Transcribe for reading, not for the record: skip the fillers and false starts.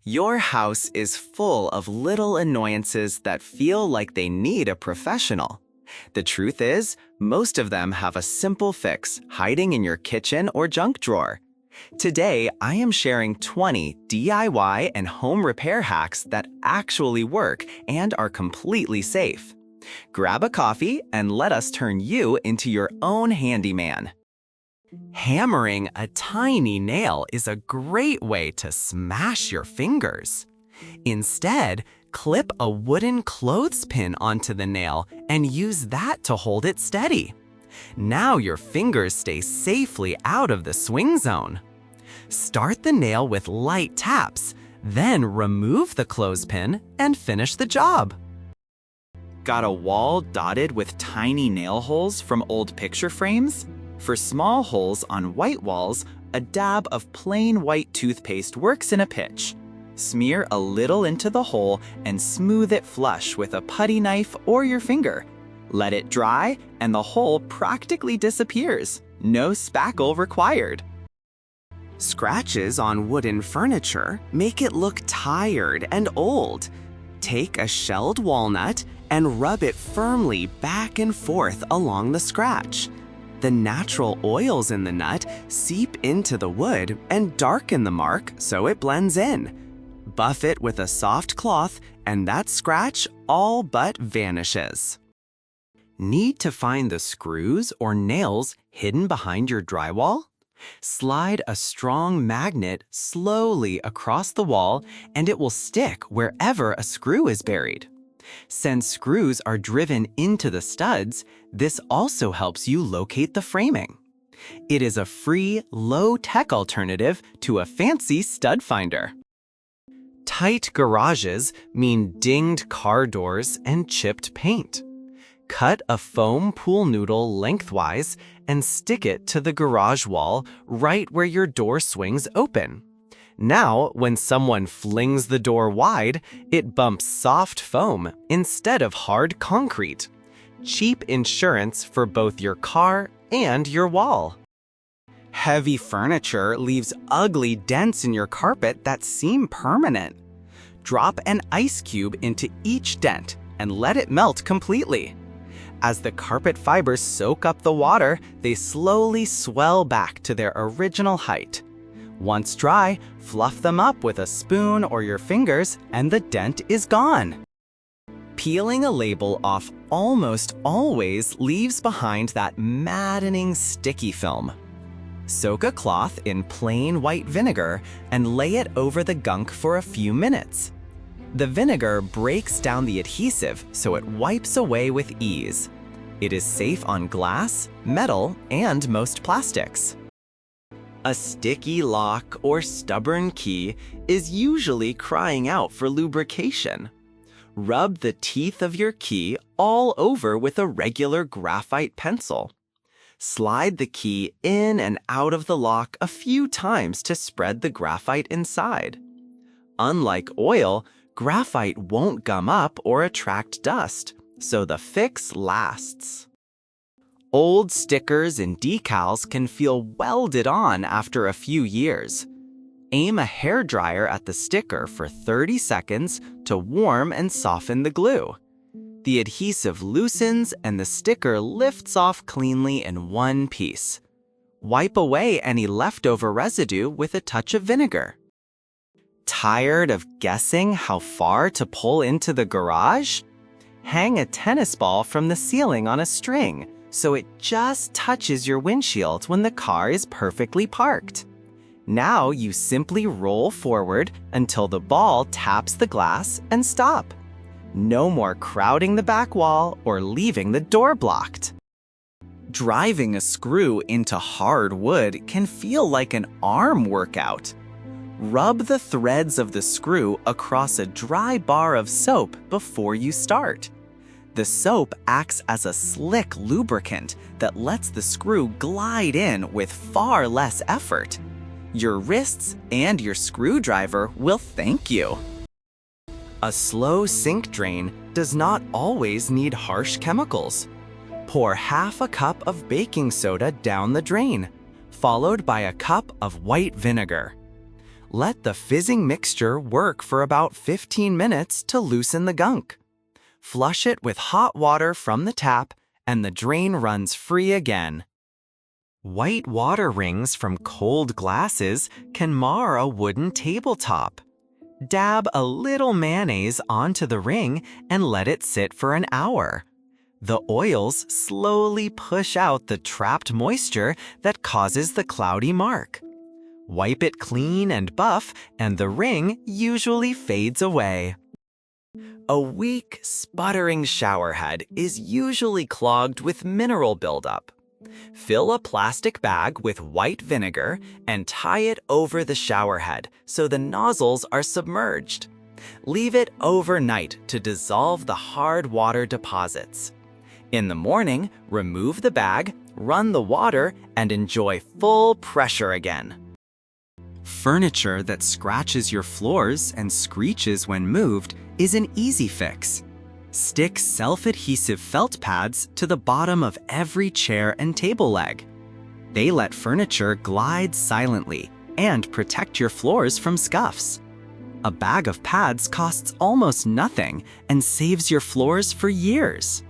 Your house is full of little annoyances that feel like they need a professional. The truth is, most of them have a simple fix hiding in your kitchen or junk drawer. Today, I am sharing 20 DIY and home repair hacks that actually work and are completely safe. Grab a coffee and let us turn you into your own handyman. Hammering a tiny nail is a great way to smash your fingers. Instead, clip a wooden clothespin onto the nail and use that to hold it steady. Now your fingers stay safely out of the swing zone. Start the nail with light taps, then remove the clothespin and finish the job. Got a wall dotted with tiny nail holes from old picture frames? For small holes on white walls, a dab of plain white toothpaste works in a pinch. Smear a little into the hole and smooth it flush with a putty knife or your finger. Let it dry and the hole practically disappears. No spackle required. Scratches on wooden furniture make it look tired and old. Take a shelled walnut and rub it firmly back and forth along the scratch. The natural oils in the nut seep into the wood and darken the mark so it blends in. Buff it with a soft cloth and that scratch all but vanishes. Need to find the screws or nails hidden behind your drywall? Slide a strong magnet slowly across the wall and it will stick wherever a screw is buried. Since screws are driven into the studs, this also helps you locate the framing. It is a free, low-tech alternative to a fancy stud finder. Tight garages mean dinged car doors and chipped paint. Cut a foam pool noodle lengthwise and stick it to the garage wall right where your door swings open. Now, when someone flings the door wide, it bumps soft foam instead of hard concrete. Cheap insurance for both your car and your wall. Heavy furniture leaves ugly dents in your carpet that seem permanent. Drop an ice cube into each dent and let it melt completely. As the carpet fibers soak up the water, they slowly swell back to their original height. Once dry, fluff them up with a spoon or your fingers and the dent is gone. Peeling a label off almost always leaves behind that maddening sticky film. Soak a cloth in plain white vinegar and lay it over the gunk for a few minutes. The vinegar breaks down the adhesive so it wipes away with ease. It is safe on glass, metal, and most plastics. A sticky lock or stubborn key is usually crying out for lubrication. Rub the teeth of your key all over with a regular graphite pencil. Slide the key in and out of the lock a few times to spread the graphite inside. Unlike oil, graphite won't gum up or attract dust, so the fix lasts. Old stickers and decals can feel welded on after a few years. Aim a hairdryer at the sticker for 30 seconds to warm and soften the glue. The adhesive loosens and the sticker lifts off cleanly in one piece. Wipe away any leftover residue with a touch of vinegar. Tired of guessing how far to pull into the garage? Hang a tennis ball from the ceiling on a string so it just touches your windshield when the car is perfectly parked. Now you simply roll forward until the ball taps the glass and stop. No more crowding the back wall or leaving the door blocked. Driving a screw into hard wood can feel like an arm workout. Rub the threads of the screw across a dry bar of soap before you start. The soap acts as a slick lubricant that lets the screw glide in with far less effort. Your wrists and your screwdriver will thank you. A slow sink drain does not always need harsh chemicals. Pour half a cup of baking soda down the drain, followed by a cup of white vinegar. Let the fizzing mixture work for about 15 minutes to loosen the gunk. Flush it with hot water from the tap, and the drain runs free again. White water rings from cold glasses can mar a wooden tabletop. Dab a little mayonnaise onto the ring and let it sit for an hour. The oils slowly push out the trapped moisture that causes the cloudy mark. Wipe it clean and buff, and the ring usually fades away. A weak, sputtering shower head is usually clogged with mineral buildup. Fill a plastic bag with white vinegar and tie it over the shower head so the nozzles are submerged. Leave it overnight to dissolve the hard water deposits. In the morning, remove the bag, run the water, and enjoy full pressure again. Furniture that scratches your floors and screeches when moved is an easy fix. Stick self-adhesive felt pads to the bottom of every chair and table leg. They let furniture glide silently and protect your floors from scuffs. A bag of pads costs almost nothing and saves your floors for years.